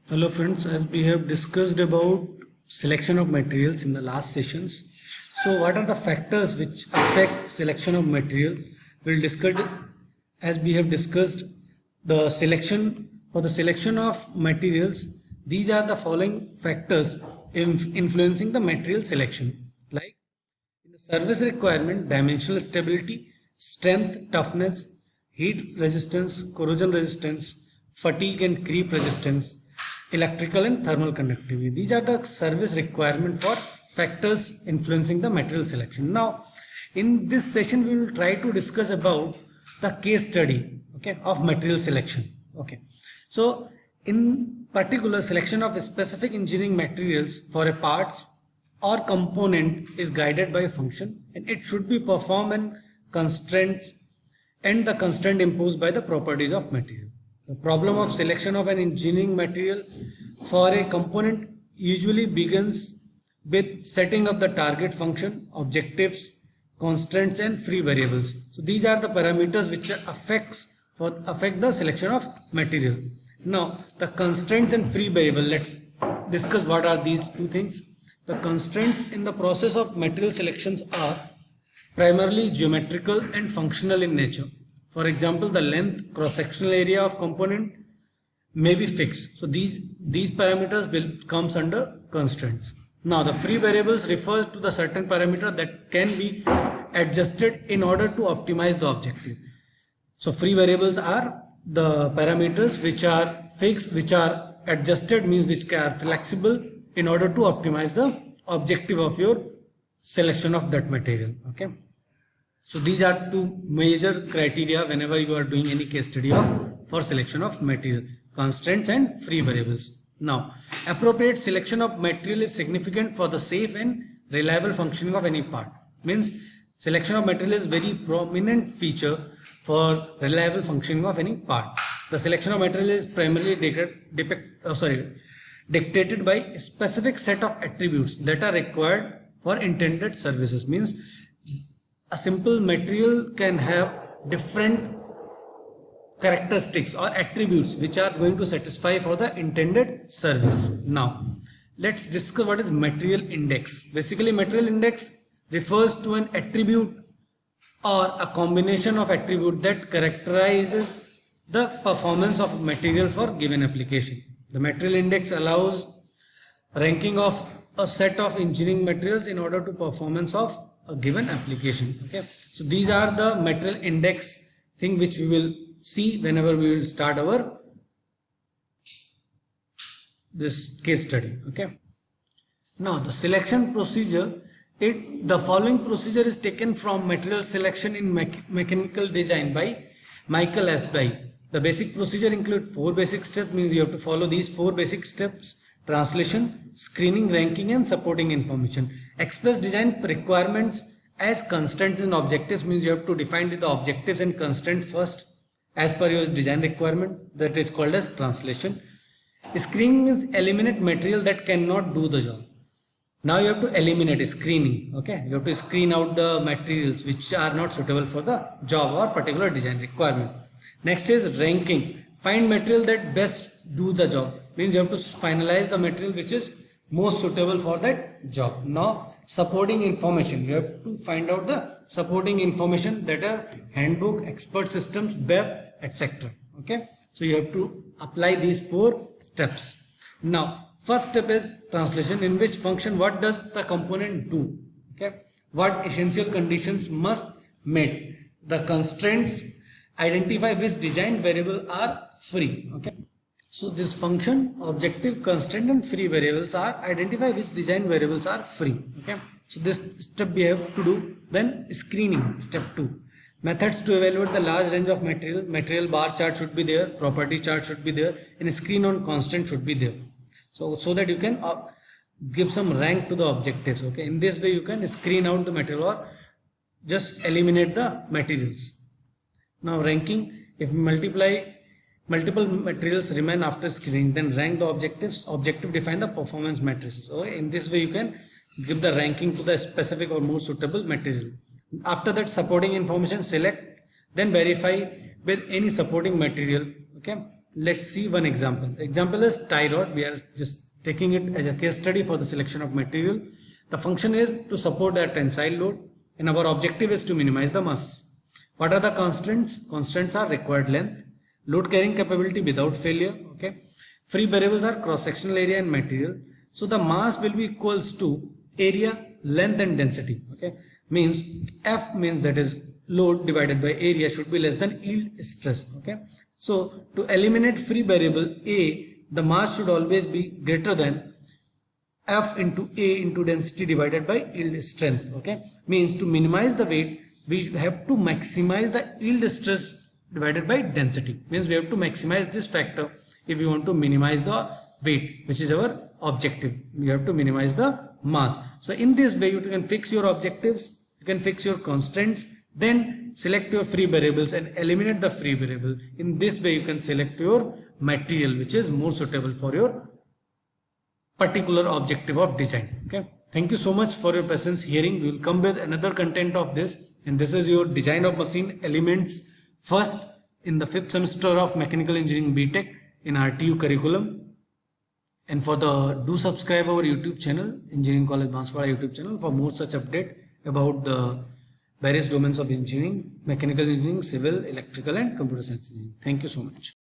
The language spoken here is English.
Hello friends, as we have discussed about selection of materials in the last sessions. So what are the factors which affect selection of material? We'll discuss as we have discussed the selection of materials. These are the following factors influencing the material selection, like in the service requirement, dimensional stability, strength, toughness, heat resistance, corrosion resistance, fatigue and creep resistance, electrical and thermal conductivity. These are the service requirement for factors influencing the material selection. Now, in this session, we will try to discuss about the case study, okay, of material selection. Okay, so in particular, selection of specific engineering materials for a parts or component is guided by a function, and it should be performed in constraints and the constraint imposed by the properties of material. The problem of selection of an engineering material for a component usually begins with setting up the target function, objectives, constraints and free variables. So these are the parameters which affect the selection of material. Now the constraints and free variable, let's discuss what are these two things. The constraints in the process of material selections are primarily geometrical and functional in nature. For example, the length, cross-sectional area of component may be fixed. So these parameters comes under constraints. Now the free variables refers to the certain parameter that can be adjusted in order to optimize the objective. So free variables are the parameters which are fixed, which are adjusted, means which are flexible in order to optimize the objective of your selection of that material. Okay. So these are two major criteria whenever you are doing any case study for selection of material: constraints and free variables. Now, appropriate selection of material is significant for the safe and reliable functioning of any part. Means selection of material is very prominent feature for reliable functioning of any part. The selection of material is primarily dictated by a specific set of attributes that are required for intended services. Means a simple material can have different characteristics or attributes which are going to satisfy for the intended service. Now let's discuss what is material index. Basically, material index refers to an attribute or a combination of attributes that characterizes the performance of material for given application. The material index allows ranking of a set of engineering materials in order to performance of a given application. Okay, so these are the material index thing which we will see whenever we will start our this case study. Okay, now the selection procedure, the following procedure is taken from material selection in mechanical design by Michael Asby. The basic procedure include 4 basic steps, means you have to follow these 4 basic steps: translation, screening, ranking and supporting information. Express design requirements as constraints and objectives, means you have to define the objectives and constraints first as per your design requirement. That is called as translation. Screening means eliminate material that cannot do the job. Now you have to eliminate screening. Okay, you have to screen out the materials which are not suitable for the job or particular design requirement. Next is ranking. Find material that best do the job, means you have to finalize the material which is most suitable for that job. Now supporting information, you have to find out the supporting information, that are handbook, expert systems, web, etc. Okay, so you have to apply these 4 steps. Now first step is translation, in which function what does the component do, okay, what essential conditions must meet. The constraints identify which design variable are free. Okay, so this function, objective, constraint and free variables are identify which design variables are free. Okay, so this step we have to do. Then screening, step 2. Methods to evaluate the large range of material bar chart should be there, property chart should be there, and screen on constraint should be there. So that you can give some rank to the objectives. Okay, in this way you can screen out the material or just eliminate the materials. Now ranking, if multiple materials remain after screening, then rank the objectives. Objective define the performance matrices. Okay, in this way you can give the ranking to the specific or more suitable material. After that, supporting information, select, then verify with any supporting material. Okay, let's see one example. Example is tie rod. We are just taking it as a case study for the selection of material. The function is to support the tensile load, and our objective is to minimize the mass. What are the constraints? Constraints are required length, load carrying capability without failure. Okay. Free variables are cross-sectional area and material. So the mass will be equals to area, length and density. Okay. Means F means that is load divided by area should be less than yield stress. Okay. So to eliminate free variable A, the mass should always be greater than F into A into density divided by yield strength. Okay. Means to minimize the weight, we have to maximize the yield stress divided by density. Means we have to maximize this factor if we want to minimize the weight, which is our objective. We have to minimize the mass. So in this way you can fix your objectives, you can fix your constraints, then select your free variables and eliminate the free variable. In this way you can select your material which is more suitable for your particular objective of design. Okay. Thank you so much for your patience hearing. We will come with another content of this, and this is your design of machine elements first in the 5th semester of mechanical engineering BTech in RTU curriculum. And for the do subscribe our YouTube channel, Engineering College Banswara YouTube channel, for more such update about the various domains of engineering, mechanical engineering, civil, electrical and computer science engineering. Thank you so much.